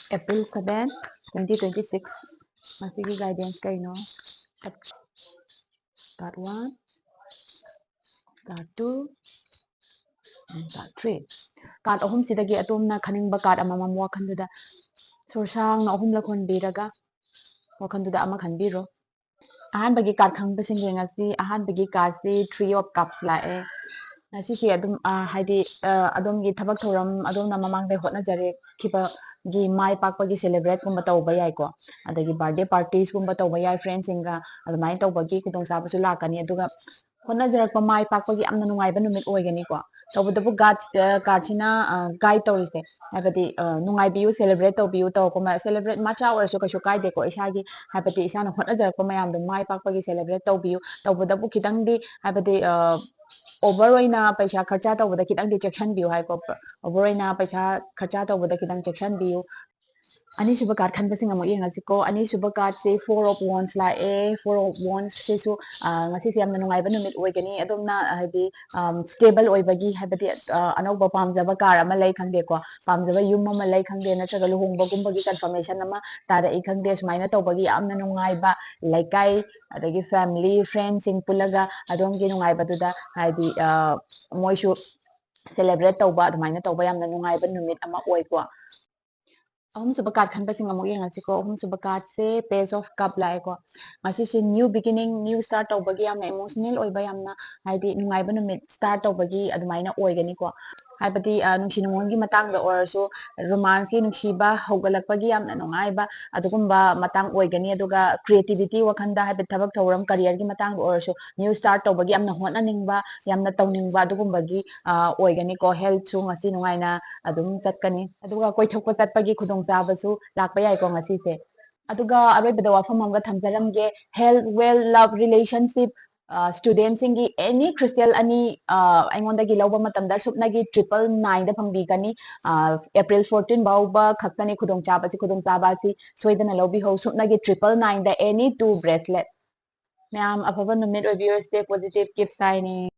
April 7, 2026. Masigi guidance kayo, no? Part 1, Part 2, and Part 3. Card ahum sidagi atom na kaning ba card amamam wakanduda. Sorsang na ahum lakon biraga. Wakanduda ama kanbiro. Ahan bagi card kang basing ngasi, ahan bagi card si 3 of cups lae. Nasi adum haidi adom gi thabak thoram adom na mamang de hotna jare kiba gi mai pak pagi celebrate kum batau bayai ko adagi birthday parties kum batau bayai friends inga adumai tau bagi kudong sa basu lakani aduga hotna jarak pa mai pak pagi amna nungai ba numit oigani ko tawbudabu card sina guide tawise habati nungai biu celebrate tau biu tau ko ma celebrate macha orso kasu kai de ko isagi habati isana hotna jarak pa mayam dum mai pak pagi celebrate tau biu tawbudabu kitang di habati overoina paisa kharcha tawbada kitang dejection biu hai ko overoina paisa kharcha tawbada kitang section biu ani suba card khan basing amo yenga siko ani suba card se 4 of wands la a 4 of wands se su ngasi se amna nungai ba numit oigani adomna hadi stable oibagi habadi anauba pamjaba car ama lai khangde ko pamjaba yum ama lai khangde na chaga luhongba gumbagi confirmation ama tada I khangde sumaina tawbagi amna nungai ba laikai adagi family friends sing pulaga adomgi nungai ba duda hadi moishu celebrate tawba adumaina tawba yamna nungai ba numit ama oi ko ahum suba card khan basing amok yang asiko ahum suba card se page of cup lai ko ngasi se new beginning new start tawbagi yamna emotional oiba yamna haidi nungai ba numit start tawbagi adumaina oigani ko haibati nungsi nungongi matang da orasu romance ki nungsiba hogalakpagi yamna nungai ba adugumba matang oigani aduga creativity wakhanda haibati thabak thoram career gi matang da orasu new start tawbagi yamna hotna ningba yamna tawningba adugumbagi oigani ko health su ngasi nungaina adum chatkani aduga koi thokpa chatpagi khudong chabasu lakpa yai ko ngasi se aduga aroibada wafam amga thamjaramge health well love relationship students ingi any crystal ani aingonda gi lawba matamda supnagi 999 da phangbi April 14 bauba khaktani khudong chabasi soidana lawbi ho supnagi 999 da any two bracelet Ma'am, afaba numit obi stay positive, keep signing.